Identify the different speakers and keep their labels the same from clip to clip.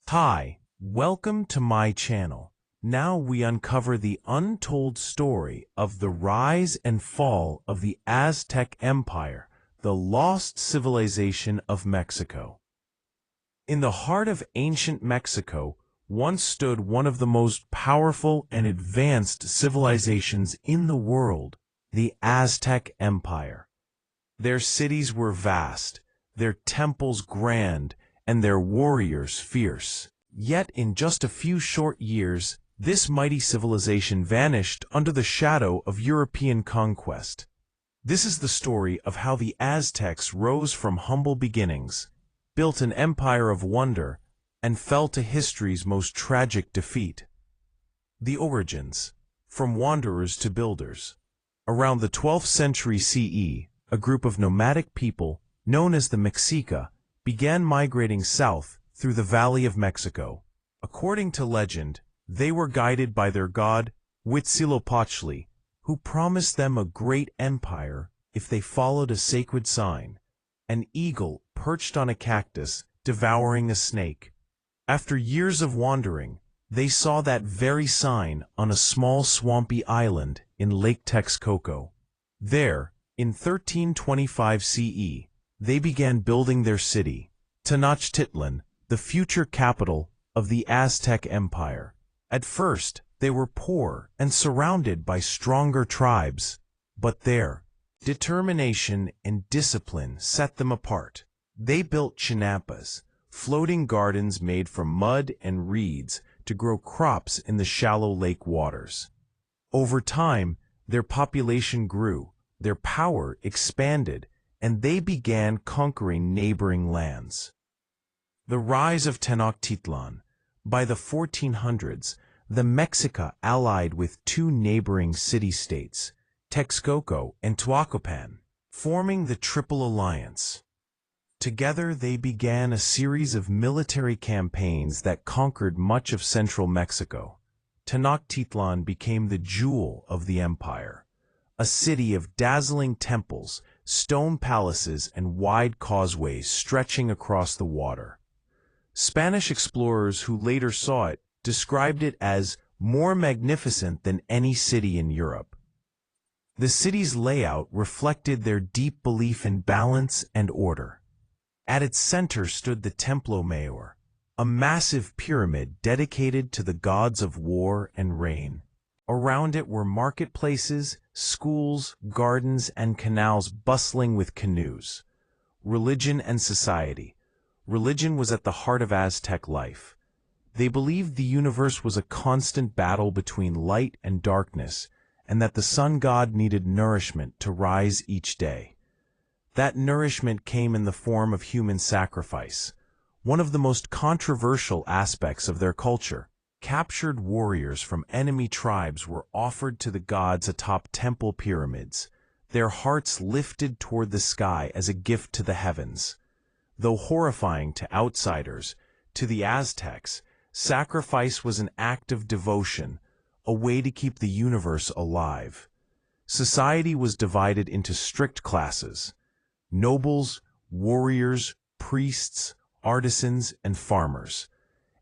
Speaker 1: Hi, welcome to my channel. Now we uncover the untold story of the rise and fall of the Aztec Empire, the lost civilization of Mexico. In the heart of ancient Mexico once stood one of the most powerful and advanced civilizations in the world, the Aztec Empire. Their cities were vast, their temples grand, and their warriors fierce. Yet in just a few short years, this mighty civilization vanished under the shadow of European conquest. This is the story of how the Aztecs rose from humble beginnings, built an empire of wonder, and fell to history's most tragic defeat. The origins, from wanderers to builders. Around the 12th century CE, a group of nomadic people, known as the Mexica, began migrating south through the Valley of Mexico. According to legend, they were guided by their god, Huitzilopochtli, who promised them a great empire if they followed a sacred sign, an eagle perched on a cactus devouring a snake. After years of wandering, they saw that very sign on a small swampy island in Lake Texcoco. There, in 1325 CE, they began building their city, Tenochtitlan, the future capital of the Aztec Empire. At first, they were poor and surrounded by stronger tribes, but their determination and discipline set them apart. They built chinampas, floating gardens made from mud and reeds to grow crops in the shallow lake waters. Over time, their population grew, their power expanded, and they began conquering neighboring lands. The rise of Tenochtitlan. By the 1400s, the Mexica allied with two neighboring city-states, Texcoco and Tlacopan, forming the Triple Alliance. Together they began a series of military campaigns that conquered much of central Mexico. Tenochtitlan became the jewel of the empire, a city of dazzling temples, stone palaces, and wide causeways stretching across the water. Spanish explorers who later saw it described it as more magnificent than any city in Europe. The city's layout reflected their deep belief in balance and order. At its center stood the Templo Mayor, a massive pyramid dedicated to the gods of war and rain. Around it were marketplaces, schools, gardens, and canals bustling with canoes. Religion and society. Religion was at the heart of Aztec life. They believed the universe was a constant battle between light and darkness, and that the sun god needed nourishment to rise each day. That nourishment came in the form of human sacrifice, one of the most controversial aspects of their culture. Captured warriors from enemy tribes were offered to the gods atop temple pyramids, their hearts lifted toward the sky as a gift to the heavens. Though horrifying to outsiders, to the Aztecs, sacrifice was an act of devotion, a way to keep the universe alive. Society was divided into strict classes: nobles, warriors, priests, artisans, and farmers.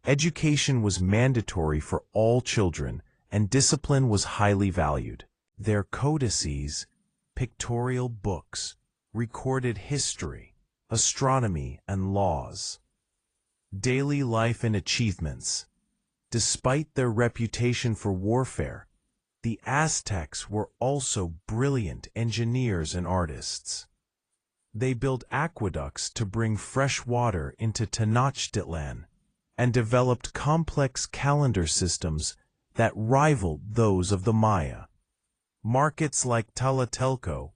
Speaker 1: Education was mandatory for all children, and discipline was highly valued. Their codices, pictorial books, recorded history, astronomy, and laws. Daily life and achievements. Despite their reputation for warfare, the Aztecs were also brilliant engineers and artists. They built aqueducts to bring fresh water into Tenochtitlan, and developed complex calendar systems that rivaled those of the Maya. Markets like Tlatelolco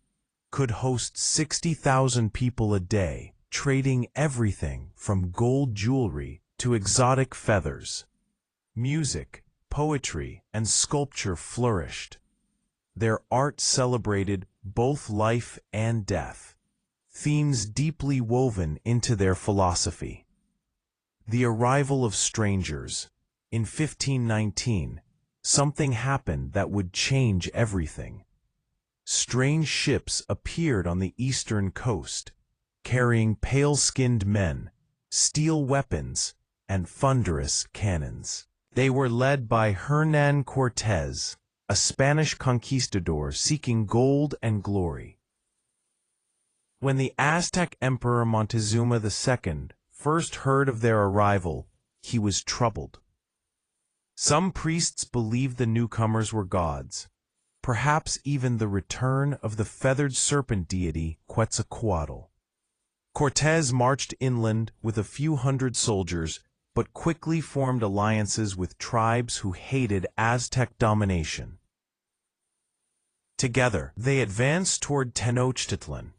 Speaker 1: could host 60,000 people a day, trading everything from gold jewelry to exotic feathers. Music, poetry, and sculpture flourished. Their art celebrated both life and death, themes deeply woven into their philosophy. The arrival of strangers. In 1519, something happened that would change everything. Strange ships appeared on the eastern coast, carrying pale-skinned men, steel weapons, and thunderous cannons. They were led by Hernán Cortés, a Spanish conquistador seeking gold and glory. When the Aztec Emperor Montezuma II first heard of their arrival, he was troubled. Some priests believed the newcomers were gods, perhaps even the return of the feathered serpent deity Quetzalcoatl. Cortés marched inland with a few hundred soldiers, but quickly formed alliances with tribes who hated Aztec domination. Together, they advanced toward Tenochtitlan.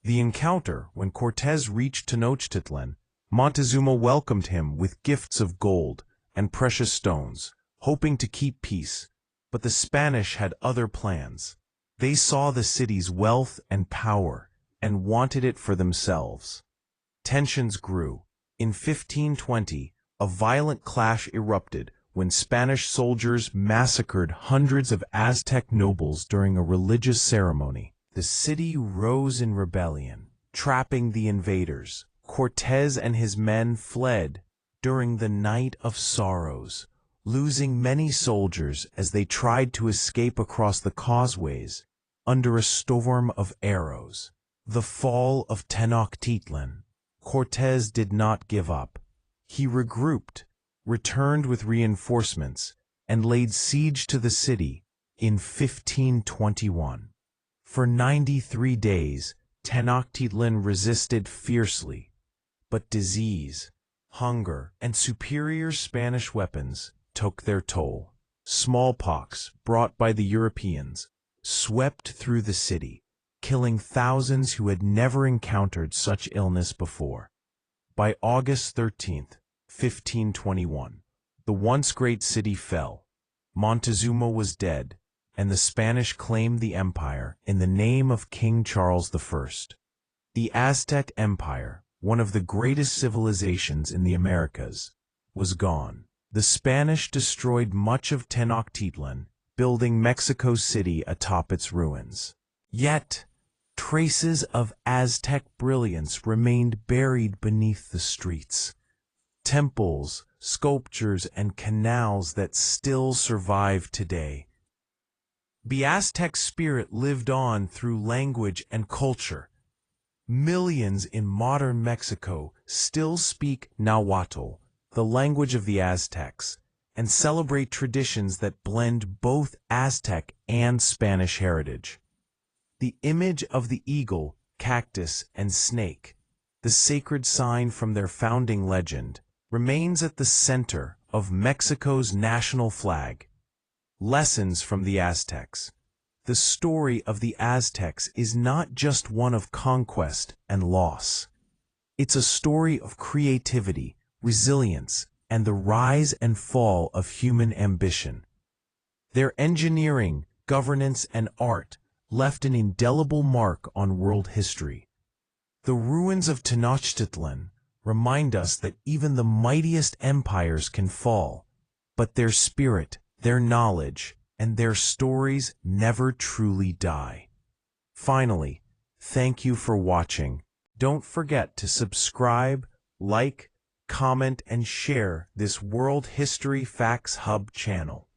Speaker 1: The encounter, when Cortés reached Tenochtitlan, Montezuma welcomed him with gifts of gold and precious stones, hoping to keep peace. But the Spanish had other plans. They saw the city's wealth and power and wanted it for themselves. Tensions grew. In 1520, a violent clash erupted when Spanish soldiers massacred hundreds of Aztec nobles during a religious ceremony. The city rose in rebellion, trapping the invaders. Cortés and his men fled during the Night of Sorrows, losing many soldiers as they tried to escape across the causeways under a storm of arrows. The fall of Tenochtitlan. Cortés did not give up. He regrouped, returned with reinforcements, and laid siege to the city in 1521. For 93 days, Tenochtitlan resisted fiercely, but disease, hunger, and superior Spanish weapons took their toll. Smallpox, brought by the Europeans, swept through the city, killing thousands who had never encountered such illness before. By August 13, 1521, the once great city fell. Montezuma was dead, and the Spanish claimed the empire in the name of King Charles I. The Aztec Empire, one of the greatest civilizations in the Americas, was gone. The Spanish destroyed much of Tenochtitlan, building Mexico City atop its ruins. Yet, traces of Aztec brilliance remained buried beneath the streets. Temples, sculptures, and canals that still survive today. The Aztec spirit lived on through language and culture. Millions in modern Mexico still speak Nahuatl, the language of the Aztecs, and celebrate traditions that blend both Aztec and Spanish heritage. The image of the eagle, cactus, and snake, the sacred sign from their founding legend, remains at the center of Mexico's national flag. Lessons from the Aztecs. The story of the Aztecs is not just one of conquest and loss. It's a story of creativity, resilience, and the rise and fall of human ambition. Their engineering, governance, and art left an indelible mark on world history. The ruins of Tenochtitlan remind us that even the mightiest empires can fall, but their spirit, their knowledge, and their stories never truly die. Finally, thank you for watching. Don't forget to subscribe, like, comment, and share this World History Facts Hub channel.